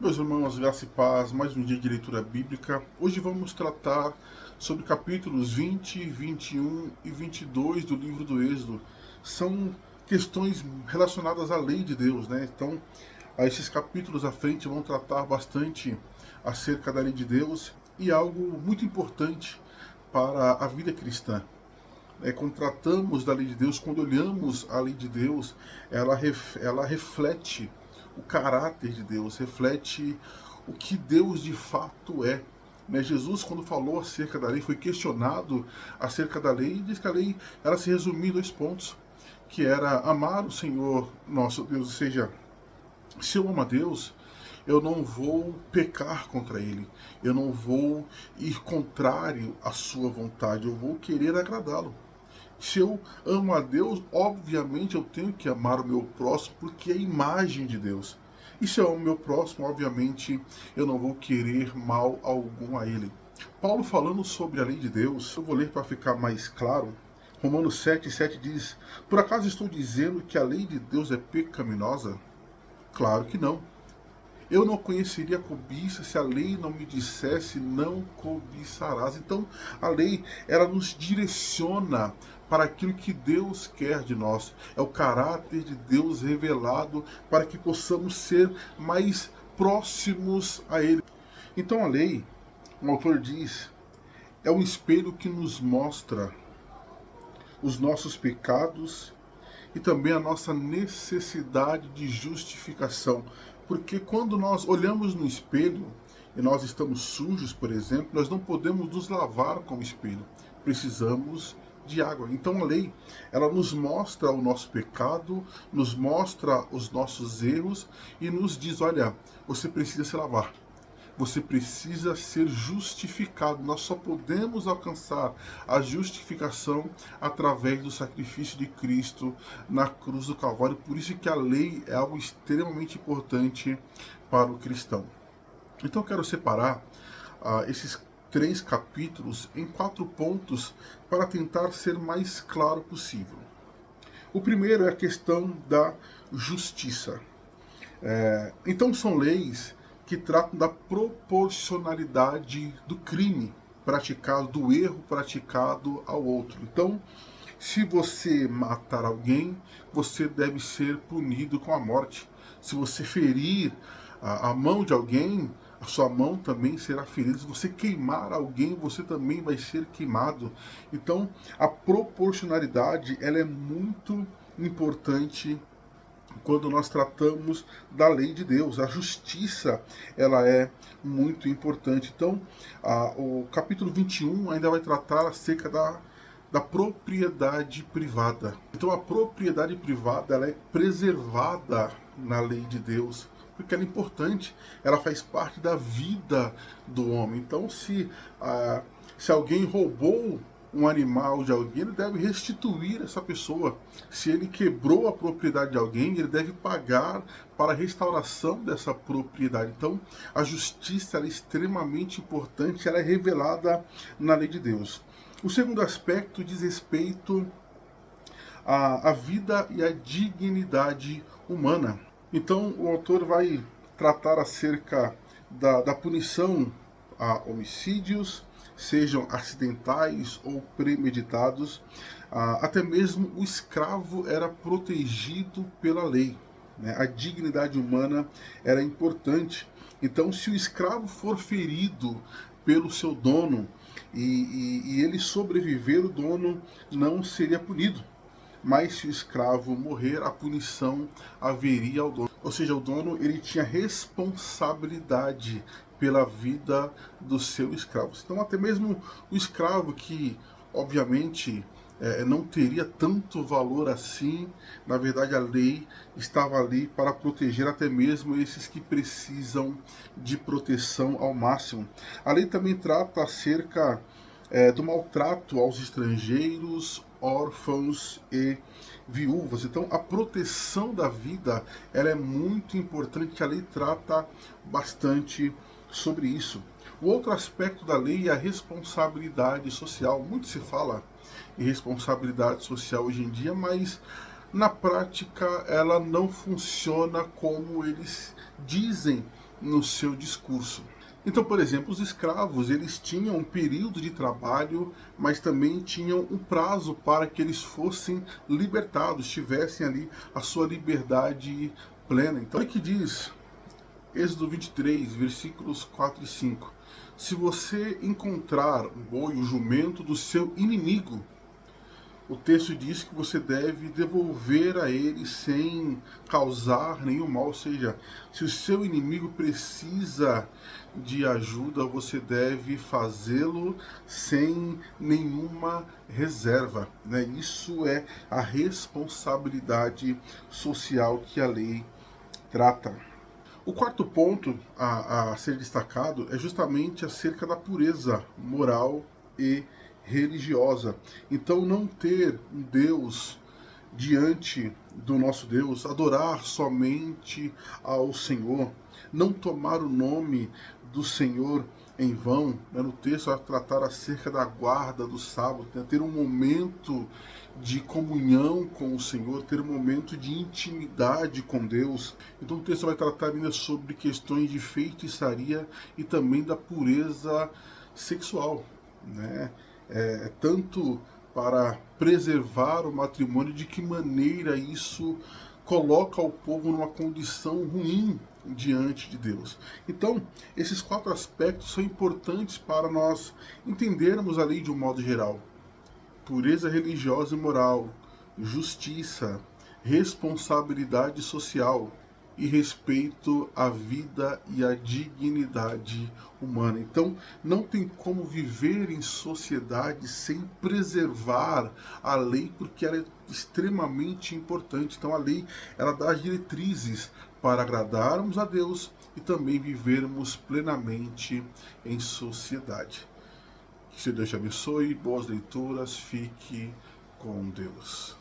Meus irmãos, graça e paz, mais um dia de leitura bíblica. Hoje vamos tratar sobre capítulos 20, 21 e 22 do livro do Êxodo. São questões relacionadas à lei de Deus, né? Então, esses capítulos à frente vão tratar bastante acerca da lei de Deus e algo muito importante para a vida cristã. Quando tratamos da lei de Deus, quando olhamos a lei de Deus, ela reflete o caráter de Deus, reflete o que Deus de fato é. Jesus, quando falou acerca da lei, foi questionado acerca da lei e diz que a lei ela se resumia em 2 pontos, que era amar o Senhor nosso Deus, ou seja, se eu amo a Deus, eu não vou pecar contra Ele, eu não vou ir contrário à sua vontade, eu vou querer agradá-lo. Se eu amo a Deus, obviamente eu tenho que amar o meu próximo, porque é a imagem de Deus. E se eu amo o meu próximo, obviamente eu não vou querer mal algum a ele. Paulo falando sobre a lei de Deus, eu vou ler para ficar mais claro. Romanos 7,7 diz: Por acaso estou dizendo que a lei de Deus é pecaminosa? Claro que não. Eu não conheceria a cobiça se a lei não me dissesse não cobiçarás. Então, a lei, ela nos direciona para aquilo que Deus quer de nós. É o caráter de Deus revelado para que possamos ser mais próximos a Ele. Então, a lei, o autor diz, é um espelho que nos mostra os nossos pecados e também a nossa necessidade de justificação. Porque quando nós olhamos no espelho e nós estamos sujos, por exemplo, nós não podemos nos lavar com o espelho. Precisamos de água. Então a lei, ela nos mostra o nosso pecado, nos mostra os nossos erros e nos diz, olha, você precisa se lavar. Você precisa ser justificado. Nós só podemos alcançar a justificação através do sacrifício de Cristo na cruz do Calvário. Por isso que a lei é algo extremamente importante para o cristão. Então eu quero separar esses 3 capítulos em 4 pontos para tentar ser mais claro possível. O primeiro é a questão da justiça. Então são leis que tratam da proporcionalidade do crime praticado, do erro praticado ao outro. Então, se você matar alguém, você deve ser punido com a morte. Se você ferir a mão de alguém, a sua mão também será ferida. Se você queimar alguém, você também vai ser queimado. Então, a proporcionalidade ela é muito importante quando nós tratamos da lei de Deus. A justiça ela é muito importante. Então, o capítulo 21 ainda vai tratar acerca da propriedade privada. Então, a propriedade privada ela é preservada na lei de Deus, porque ela é importante, ela faz parte da vida do homem. Então, se alguém roubou um animal de alguém, ele deve restituir essa pessoa. Se ele quebrou a propriedade de alguém, ele deve pagar para a restauração dessa propriedade. Então, a justiça é extremamente importante, ela é revelada na lei de Deus. O segundo aspecto diz respeito à vida e à dignidade humana. Então, o autor vai tratar acerca da punição a homicídios, sejam acidentais ou premeditados. Até mesmo o escravo era protegido pela lei. A dignidade humana era importante. Então, se o escravo for ferido pelo seu dono e ele sobreviver, o dono não seria punido. Mas se o escravo morrer, a punição haveria ao dono. Ou seja, o dono ele tinha responsabilidade pela vida do seu escravo. Então, até mesmo o escravo que, obviamente, não teria tanto valor assim, na verdade a lei estava ali para proteger até mesmo esses que precisam de proteção ao máximo. A lei também trata acerca do maltrato aos estrangeiros, órfãos e viúvas. Então, a proteção da vida ela é muito importante, a lei trata bastante sobre isso. O outro aspecto da lei é a responsabilidade social. Muito se fala em responsabilidade social hoje em dia, mas na prática ela não funciona como eles dizem no seu discurso. Então, por exemplo, os escravos, eles tinham um período de trabalho, mas também tinham um prazo para que eles fossem libertados, tivessem ali a sua liberdade plena. Então, olha o que diz Êxodo 23, versículos 4 e 5. Se você encontrar um boi, o jumento do seu inimigo, o texto diz que você deve devolver a ele sem causar nenhum mal. Ou seja, se o seu inimigo precisa de ajuda, você deve fazê-lo sem nenhuma reserva, né? Isso é a responsabilidade social que a lei trata. O quarto ponto a ser destacado é justamente acerca da pureza moral e religiosa. Então, não ter um Deus diante do nosso Deus, adorar somente ao Senhor, não tomar o nome do Senhor em vão, né? No texto vai tratar acerca da guarda do sábado, né? Ter um momento de comunhão com o Senhor, ter um momento de intimidade com Deus. Então o texto vai tratar ainda sobre questões de feitiçaria e também da pureza sexual, né? Tanto para preservar o matrimônio, de que maneira isso coloca o povo numa condição ruim diante de Deus. Então, esses quatro aspectos são importantes para nós entendermos a lei de um modo geral: pureza religiosa e moral, justiça, responsabilidade social e respeito à vida e à dignidade humana. Então, não tem como viver em sociedade sem preservar a lei, porque ela é extremamente importante. Então, a lei, ela dá as diretrizes para agradarmos a Deus e também vivermos plenamente em sociedade. Que Deus te abençoe, boas leituras, fique com Deus.